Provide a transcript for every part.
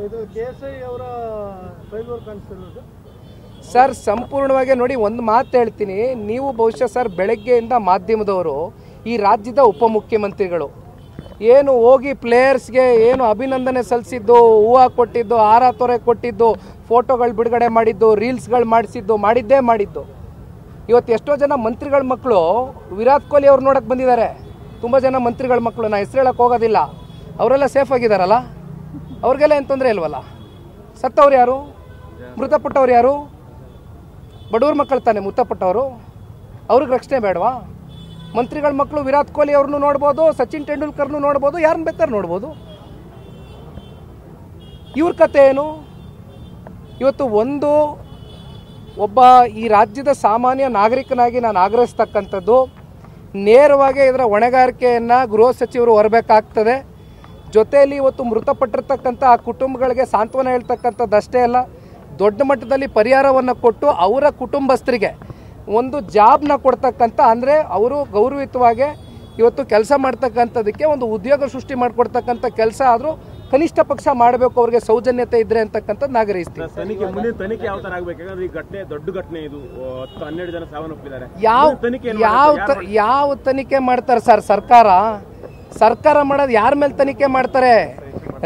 ಇದು KSI ಅವರ failure ಕಾಣಿಸ್ತಿರೋದು sir. ಸಂಪೂರ್ಣವಾಗಿ ನೋಡಿ, ಒಂದು ಮಾತು ಹೇಳ್ತೀನಿ, ನೀವು ಬಹುಶಃ ಸರ್ ಬೆಳಗ್ಗೆಯಿಂದ ಮಾಧ್ಯಮದವರು ಈ ರಾಜ್ಯದ ಉಪಮುಖ್ಯಮಂತ್ರಿಗಳು ಏನು ಹೋಗಿ ಪ್ಲೇಯರ್ಸ್ಗೆ ಏನು ಅಭಿನಂದನೆ ಸಲ್ಲಿಸಿದ್ದು, ಹೂವು ಕೊಟ್ಟಿದ್ದು, ಹಾರ ತೊರೆ ಕೊಟ್ಟಿದ್ದು, ಫೋಟೋಗಳು ಬಿಡುಗಡೆ ಮಾಡಿದ್ದು, ರೀಲ್ಸ್ಗಳು ಮಾಡಿದ್ದು. ಇವತ್ತು ಎಷ್ಟೋ ಜನ ಮಂತ್ರಿಗಳ ಮಕ್ಕಳು ವಿರಾಟ್ ಕೊಹ್ಲಿ ಅವ್ರು ನೋಡಕ್ಕೆ ಬಂದಿದ್ದಾರೆ. ತುಂಬ ಜನ ಮಂತ್ರಿಗಳ ಮಕ್ಕಳು, ನಾ ಹೆಸರು ಹೇಳಕ್ಕೆ ಹೋಗೋದಿಲ್ಲ, ಅವರೆಲ್ಲ ಸೇಫ್ ಆಗಿದ್ದಾರಲ್ಲ, ಅವ್ರಿಗೆಲ್ಲ ಏನು ತೊಂದರೆ ಇಲ್ವಲ್ಲ? ಸತ್ತವ್ರು ಯಾರು? ಮೃತಪಟ್ಟವ್ರು ಯಾರು? ಬಡವ್ರ ಮಕ್ಕಳು ತಾನೆ ಮೃತಪಟ್ಟವರು, ಅವ್ರಿಗೆ ರಕ್ಷಣೆ ಬೇಡವಾ? ಮಂತ್ರಿಗಳ ಮಕ್ಕಳು ವಿರಾಟ್ ಕೊಹ್ಲಿ ಅವ್ರನ್ನೂ ನೋಡ್ಬೋದು, ಸಚಿನ್ ತೆಂಡೂಲ್ಕರ್ನು ನೋಡ್ಬೋದು, ಯಾರನ್ನ ಬೇಕಾದ್ರೆ ನೋಡ್ಬೋದು. ಇವ್ರ ಕತೆ ಏನು? ಇವತ್ತು ಒಬ್ಬ ಈ ರಾಜ್ಯದ ಸಾಮಾನ್ಯ ನಾಗರಿಕನಾಗಿ ನಾನು ಆಗ್ರಹಿಸ್ತಕ್ಕಂಥದ್ದು, ನೇರವಾಗಿ ಇದರ ಹೊಣೆಗಾರಿಕೆಯನ್ನು ಗೃಹ ಸಚಿವರು ಹೊರಬೇಕಾಗ್ತದೆ. ಜೊತೆಯಲ್ಲಿ ಇವತ್ತು ಮೃತಪಟ್ಟಿರ್ತಕ್ಕಂಥ ಆ ಕುಟುಂಬಗಳಿಗೆ ಸಾಂತ್ವನ ಹೇಳ್ತಕ್ಕಂಥದ್ದಷ್ಟೇ ಅಲ್ಲ, ದೊಡ್ಡ ಮಟ್ಟದಲ್ಲಿ ಪರಿಹಾರವನ್ನು ಕೊಟ್ಟು ಅವರ ಕುಟುಂಬಸ್ಥರಿಗೆ ಒಂದು ಜಾಬ್ನ ಕೊಡ್ತಕ್ಕಂಥ, ಅಂದರೆ ಅವರು ಗೌರವಯುತವಾಗಿ ಇವತ್ತು ಕೆಲಸ ಮಾಡ್ತಕ್ಕಂಥದಕ್ಕೆ ಒಂದು ಉದ್ಯೋಗ ಸೃಷ್ಟಿ ಮಾಡಿಕೊಡ್ತಕ್ಕಂಥ ಕೆಲಸ ಆದರೂ ಕನಿಷ್ಠ ಪಕ್ಷ ಮಾಡಬೇಕು, ಅವ್ರಿಗೆ ಸೌಜನ್ಯತೆ ಇದ್ರೆ ಅಂತಕ್ಕಂಥದ್ದು ನಾಗರಿಸ್ತೀವಿ. ತನಿಖೆ ಯಾವ ತರ ಆಗಬೇಕಾದ್ರೆ ಈ ಘಟನೆ ದೊಡ್ಡ ಘಟನೆ, ಇದು 10-12 ಜನ ಸಾವನ್ನಪ್ಪಿದ್ದಾರೆ. ಯಾವ ತನಿಖೆ ಮಾಡ್ತಾರೆ ಸರ್? ಸರ್ಕಾರ ಮಾಡೋದು ಯಾರ ಮೇಲೆ ತನಿಖೆ ಮಾಡ್ತಾರೆ?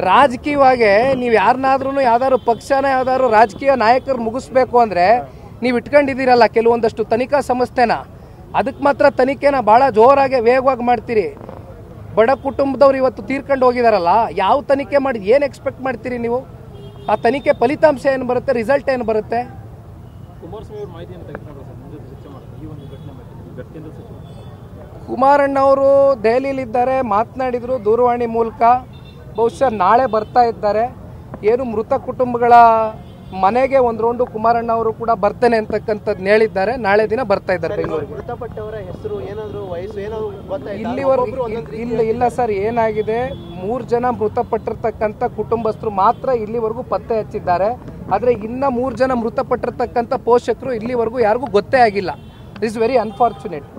ರಾಜಕೀಯವಾಗಿ ನೀವು ಯಾರನ್ನಾದ್ರೂ ಯಾವ್ದಾದ್ರು ಪಕ್ಷನ ಯಾವ್ದಾದ್ರು ರಾಜಕೀಯ ನಾಯಕರು ಮುಗಿಸ್ಬೇಕು ಅಂದರೆ ನೀವು ಇಟ್ಕೊಂಡಿದ್ದೀರಲ್ಲ ಕೆಲವೊಂದಷ್ಟು ತನಿಖಾ ಸಂಸ್ಥೆನ, ಅದಕ್ಕೆ ಮಾತ್ರ ತನಿಖೆನ ಭಾಳ ಜೋರಾಗಿ ವೇಗವಾಗಿ ಮಾಡ್ತೀರಿ. ಬಡ ಕುಟುಂಬದವ್ರು ಇವತ್ತು ತೀರ್ಕೊಂಡು ಹೋಗಿದಾರಲ್ಲ, ಯಾವ ತನಿಖೆ ಮಾಡಿ ಏನು ಎಕ್ಸ್ಪೆಕ್ಟ್ ಮಾಡ್ತೀರಿ ನೀವು? ಆ ತನಿಖೆ ಫಲಿತಾಂಶ ಏನು ಬರುತ್ತೆ, ರಿಸಲ್ಟ್ ಏನು ಬರುತ್ತೆ? ಕುಮಾರಣ್ಣವರು ದೆಹಲಿಯಲ್ಲಿದ್ದಾರೆ, ಮಾತನಾಡಿದರು ದೂರವಾಣಿ ಮೂಲಕ. ಬಹುಶಃ ನಾಳೆ ಬರ್ತಾ ಇದ್ದಾರೆ. ಏನು ಮೃತ ಕುಟುಂಬಗಳ ಮನೆಗೆ ಒಂದು ರೌಂಡು ಕುಮಾರಣ್ಣ ಅವರು ಕೂಡ ಬರ್ತೇನೆ ಅಂತಕ್ಕಂಥದ್ದು ಹೇಳಿದ್ದಾರೆ. ನಾಳೆ ದಿನ ಬರ್ತಾ ಇದ್ದಾರೆ ಬೆಂಗಳೂರಿಗೆ. ಮೃತಪಟ್ಟವರ ಹೆಸರು ಏನಾದರೂ, ವಯಸ್ಸು ಏನಾದರೂ ಇಲ್ಲಿವರೆಗೂ ಇಲ್ಲ ಸರ್. ಏನಾಗಿದೆ, 3 ಜನ ಮೃತಪಟ್ಟಿರ್ತಕ್ಕಂಥ ಕುಟುಂಬಸ್ಥರು ಮಾತ್ರ ಇಲ್ಲಿವರೆಗೂ ಪತ್ತೆ ಹಚ್ಚಿದ್ದಾರೆ. ಆದರೆ ಇನ್ನು 3 ಜನ ಮೃತಪಟ್ಟಿರ್ತಕ್ಕಂಥ ಪೋಷಕರು ಇಲ್ಲಿವರೆಗೂ ಯಾರಿಗೂ ಗೊತ್ತೇ ಆಗಿಲ್ಲ. This is very unfortunate.